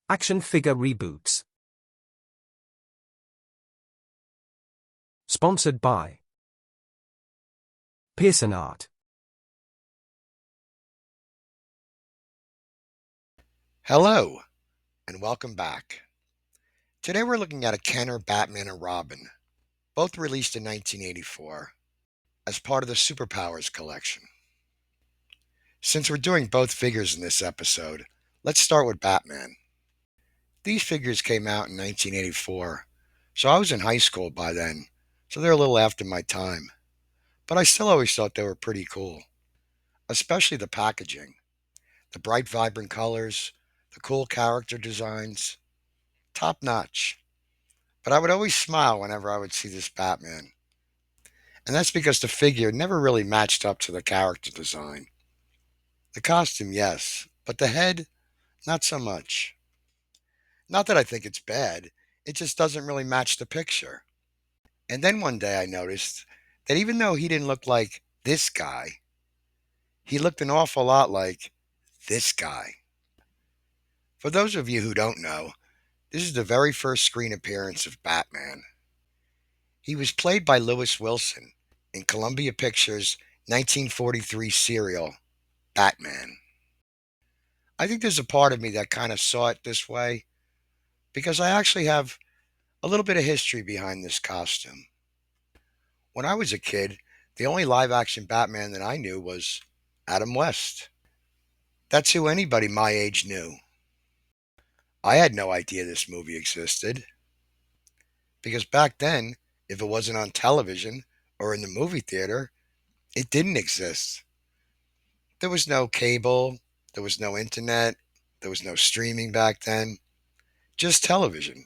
Action figure reboots. Sponsored by Pearson Art. Hello, and welcome back. Today we're looking at a Kenner Batman and Robin, both released in 1984 as part of the Superpowers collection. Since we're doing both figures in this episode, let's start with Batman. These figures came out in 1984, so I was in high school by then, so they're a little after my time. But I still always thought they were pretty cool, especially the packaging, the bright, vibrant colors, the cool character designs, top notch. But I would always smile whenever I would see this Batman. And that's because the figure never really matched up to the character design. The costume, yes, but the head, not so much. Not that I think it's bad, it just doesn't really match the picture. And then one day I noticed that even though he didn't look like this guy, he looked an awful lot like this guy. For those of you who don't know, this is the very first screen appearance of Batman. He was played by Lewis Wilson in Columbia Pictures' 1943 serial, Batman. I think there's a part of me that kind of saw it this way because I actually have a little bit of history behind this costume. When I was a kid, the only live action Batman that I knew was Adam West. That's who anybody my age knew. I had no idea this movie existed because back then, if it wasn't on television or in the movie theater, it didn't exist. There was no cable, there was no internet, there was no streaming back then, just television.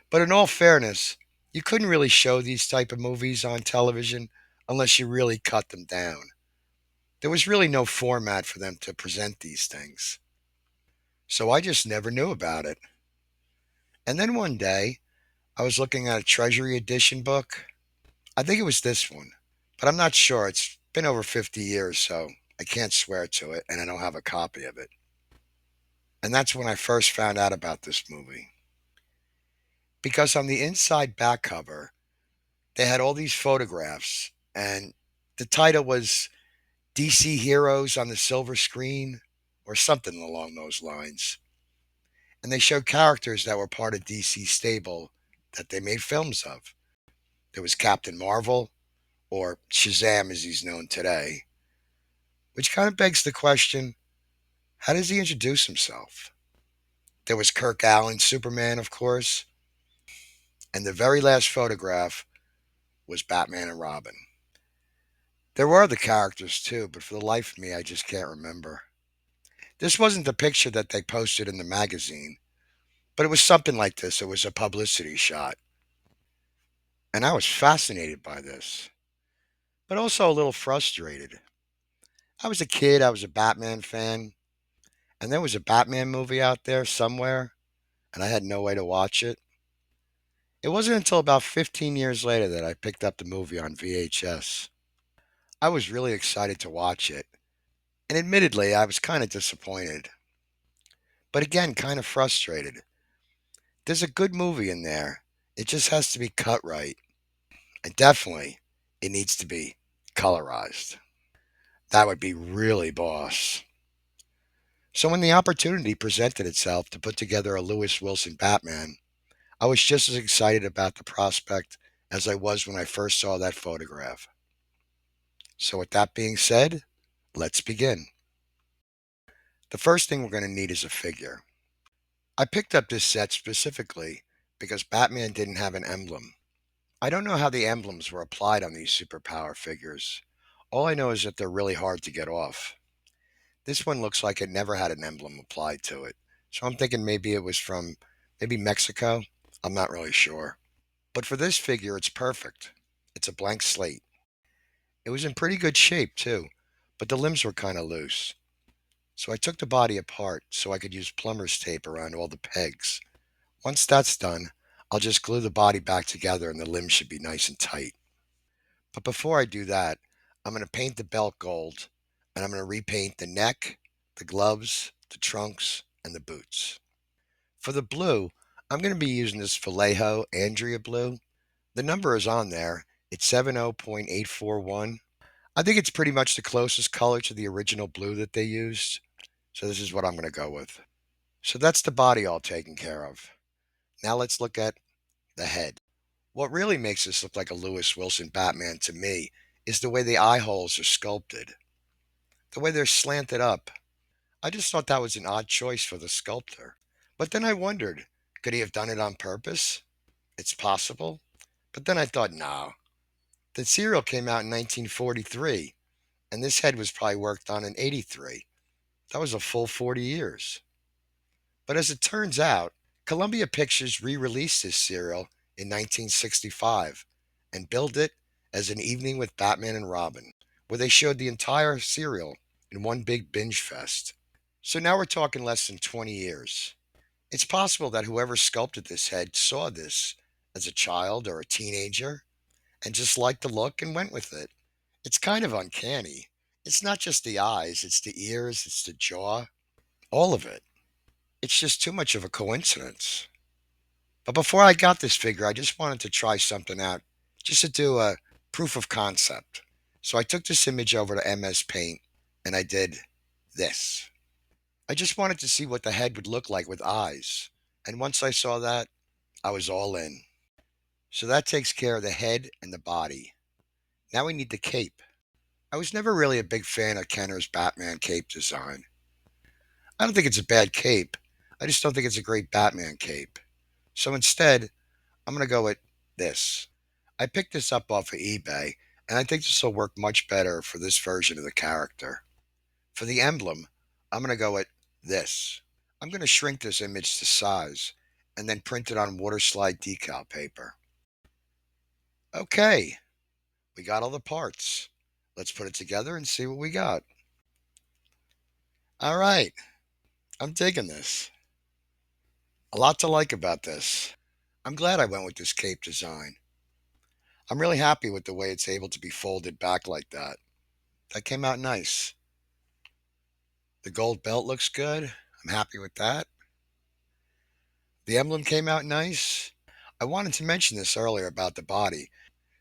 But in all fairness, you couldn't really show these type of movies on television unless you really cut them down. There was really no format for them to present these things. So I just never knew about it. And then one day, I was looking at a Treasury Edition book. I think it was this one, but I'm not sure. It's been over 50 years, so I can't swear to it, and I don't have a copy of it. And that's when I first found out about this movie. Because on the inside back cover, they had all these photographs, and the title was DC Heroes on the Silver Screen, or something along those lines. And they showed characters that were part of DC stable that they made films of. There was Captain Marvel, or Shazam as he's known today, which kind of begs the question, how does he introduce himself? There was Kirk Allen, Superman, of course, and the very last photograph was Batman and Robin. There were other characters too, but for the life of me, I just can't remember. This wasn't the picture that they posted in the magazine, but it was something like this. It was a publicity shot. And I was fascinated by this, but also a little frustrated. I was a kid, I was a Batman fan, and there was a Batman movie out there somewhere, and I had no way to watch it. It wasn't until about 15 years later that I picked up the movie on VHS. I was really excited to watch it, and admittedly, I was kind of disappointed, but again, kind of frustrated. There's a good movie in there. It just has to be cut right. And definitely, it needs to be colorized. That would be really boss. So when the opportunity presented itself to put together a Lewis Wilson Batman, I was just as excited about the prospect as I was when I first saw that photograph. So with that being said, let's begin. The first thing we're going to need is a figure. I picked up this set specifically because Batman didn't have an emblem. I don't know how the emblems were applied on these superpower figures. All I know is that they're really hard to get off. This one looks like it never had an emblem applied to it. So I'm thinking maybe it was from maybe Mexico. I'm not really sure. But for this figure, it's perfect. It's a blank slate. It was in pretty good shape too, but the limbs were kind of loose. So I took the body apart so I could use plumber's tape around all the pegs. Once that's done, I'll just glue the body back together and the limbs should be nice and tight. But before I do that, I'm going to paint the belt gold and I'm going to repaint the neck, the gloves, the trunks, and the boots. For the blue, I'm going to be using this Vallejo Andrea blue. The number is on there. It's 70.841. I think it's pretty much the closest color to the original blue that they used. So this is what I'm going to go with. So that's the body all taken care of. Now let's look at the head. What really makes this look like a Lewis Wilson Batman to me is the way the eye holes are sculpted, the way they're slanted up. I just thought that was an odd choice for the sculptor. But then I wondered, could he have done it on purpose? It's possible. But then I thought, no. The serial came out in 1943, and this head was probably worked on in 83. That was a full 40 years. But as it turns out, Columbia Pictures re released this serial in 1965 and billed it as An Evening with Batman and Robin, where they showed the entire serial in one big binge fest. So now we're talking less than 20 years. It's possible that whoever sculpted this head saw this as a child or a teenager and just liked the look and went with it. It's kind of uncanny. It's not just the eyes, it's the ears, it's the jaw, all of it. It's just too much of a coincidence. But before I got this figure, I just wanted to try something out, just to do a proof of concept. So I took this image over to MS Paint and I did this. I just wanted to see what the head would look like with eyes. And once I saw that, I was all in. So that takes care of the head and the body. Now we need the cape. I was never really a big fan of Kenner's Batman cape design. I don't think it's a bad cape. I just don't think it's a great Batman cape. So instead, I'm going to go with this. I picked this up off of eBay, and I think this will work much better for this version of the character. For the emblem, I'm going to go with this. I'm going to shrink this image to size and then print it on water slide decal paper. Okay, we got all the parts. Let's put it together and see what we got. All right, I'm digging this. A lot to like about this. I'm glad I went with this cape design. I'm really happy with the way it's able to be folded back like that. That came out nice. The gold belt looks good. I'm happy with that. The emblem came out nice. I wanted to mention this earlier about the body.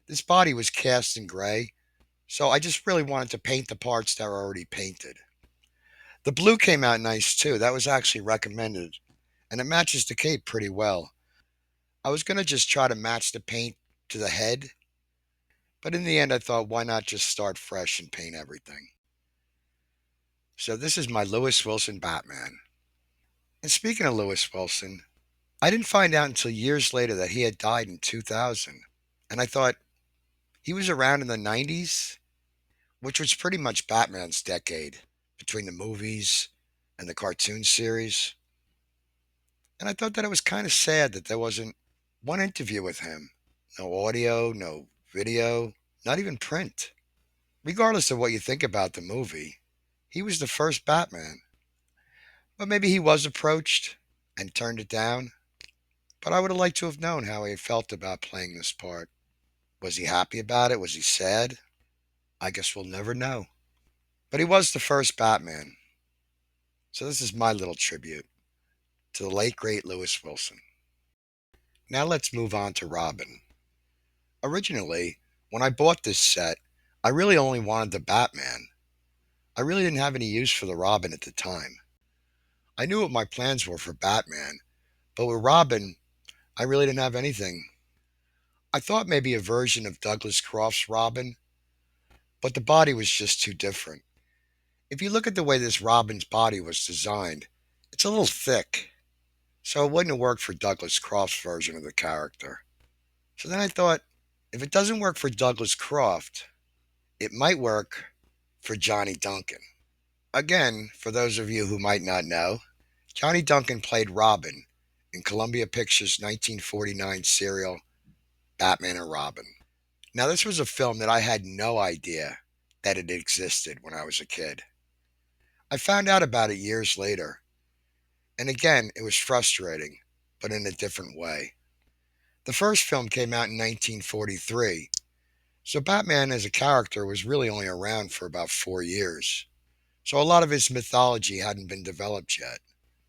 This body was cast in gray, so I just really wanted to paint the parts that were already painted. The blue came out nice too. That was actually recommended, and it matches the cape pretty well. I was going to just try to match the paint to the head, but in the end I thought, why not just start fresh and paint everything? So this is my Lewis Wilson Batman. And speaking of Lewis Wilson, I didn't find out until years later that he had died in 2000. And I thought, he was around in the 90s, which was pretty much Batman's decade, between the movies and the cartoon series. And I thought that it was kind of sad that there wasn't one interview with him. No audio, no video, not even print. Regardless of what you think about the movie, he was the first Batman. But maybe he was approached and turned it down. But I would have liked to have known how he felt about playing this part. Was he happy about it? Was he sad? I guess we'll never know. But he was the first Batman. So this is my little tribute to the late great Lewis Wilson. Now let's move on to Robin. Originally, when I bought this set, I really only wanted the Batman. I really didn't have any use for the Robin at the time. I knew what my plans were for Batman, but with Robin, I really didn't have anything. I thought maybe a version of Douglas Croft's Robin, but the body was just too different. If you look at the way this Robin's body was designed, it's a little thick, so it wouldn't have worked for Douglas Croft's version of the character. So then I thought, if it doesn't work for Douglas Croft, it might work for Johnny Duncan. Again, for those of you who might not know, Johnny Duncan played Robin in Columbia Pictures' 1949 serial Batman and Robin. Now, this was a film that I had no idea that it existed when I was a kid. I found out about it years later, and again, it was frustrating, but in a different way. The first film came out in 1943, so Batman as a character was really only around for about 4 years. So a lot of his mythology hadn't been developed yet.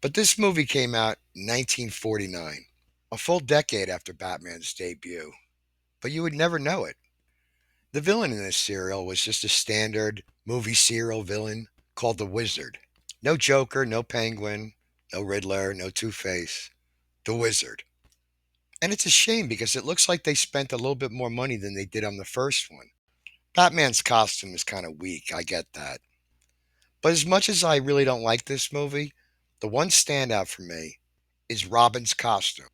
But this movie came out in 1949, a full decade after Batman's debut. But you would never know it. The villain in this serial was just a standard movie serial villain called the Wizard. No Joker, no Penguin, no Riddler, no Two-Face. The Wizard. And it's a shame because it looks like they spent a little bit more money than they did on the first one. Batman's costume is kind of weak, I get that. But as much as I really don't like this movie, the one standout for me is Robin's costume.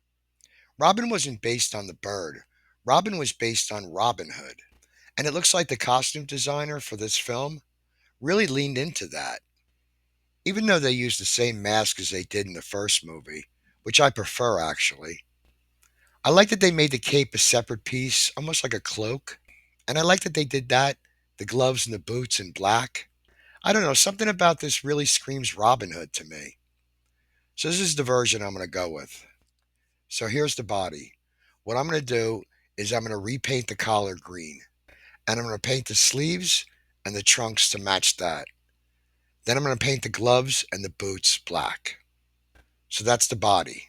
Robin wasn't based on the bird. Robin was based on Robin Hood. And it looks like the costume designer for this film really leaned into that. Even though they used the same mask as they did in the first movie, which I prefer actually. I like that they made the cape a separate piece, almost like a cloak. And I like that they did that, the gloves and the boots in black. I don't know, something about this really screams Robin Hood to me. So this is the version I'm going to go with. So here's the body. What I'm going to do is I'm going to repaint the collar green. And I'm going to paint the sleeves and the trunks to match that. Then I'm going to paint the gloves and the boots black. So that's the body.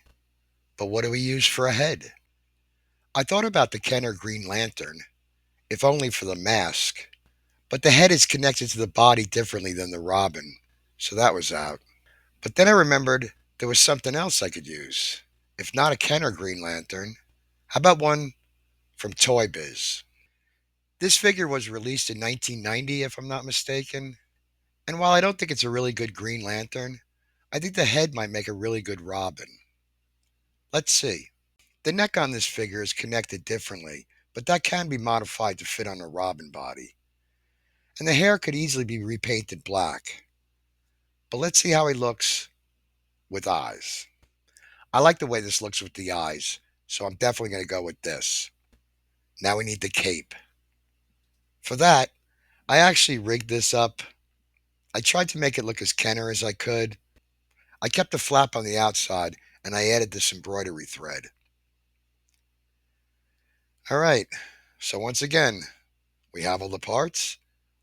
But what do we use for a head? I thought about the Kenner Green Lantern, if only for the mask. But the head is connected to the body differently than the Robin. So that was out. But then I remembered there was something else I could use. If not a Kenner Green Lantern, how about one from Toy Biz? This figure was released in 1990, if I'm not mistaken. And while I don't think it's a really good Green Lantern, I think the head might make a really good Robin. Let's see. The neck on this figure is connected differently, but that can be modified to fit on a Robin body. And the hair could easily be repainted black. But let's see how he looks with eyes. I like the way this looks with the eyes, so I'm definitely going to go with this. Now we need the cape. For that, I actually rigged this up. I tried to make it look as Kenner as I could. I kept the flap on the outside, and I added this embroidery thread. All right, so once again, we have all the parts.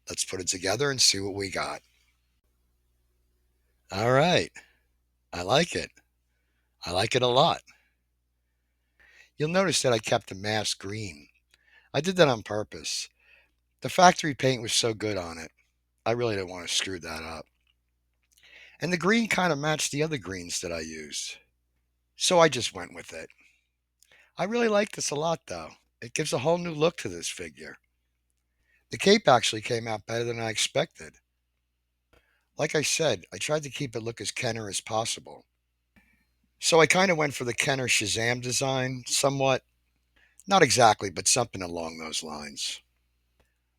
Let's put it together and see what we got. All right, I like it. I like it a lot. You'll notice that I kept the mask green. I did that on purpose. The factory paint was so good on it. I really didn't want to screw that up. And the green kind of matched the other greens that I used. So I just went with it. I really like this a lot though. It gives a whole new look to this figure. The cape actually came out better than I expected. Like I said, I tried to keep it look as Kenner as possible. So I kind of went for the Kenner Shazam design, somewhat. Not exactly, but something along those lines.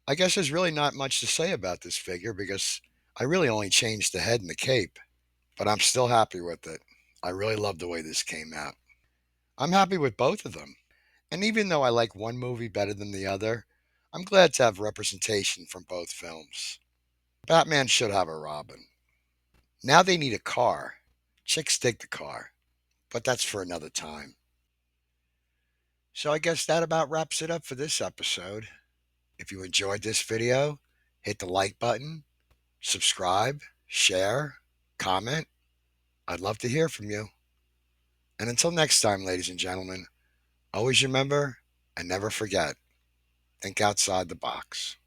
I guess there's really not much to say about this figure because I really only changed the head and the cape. But I'm still happy with it. I really love the way this came out. I'm happy with both of them. And even though I like one movie better than the other, I'm glad to have representation from both films. Batman should have a Robin. Now they need a car. Chicks dig the car, but that's for another time. So I guess that about wraps it up for this episode. If you enjoyed this video, hit the like button, subscribe, share, comment. I'd love to hear from you. And until next time, ladies and gentlemen, always remember and never forget, think outside the box.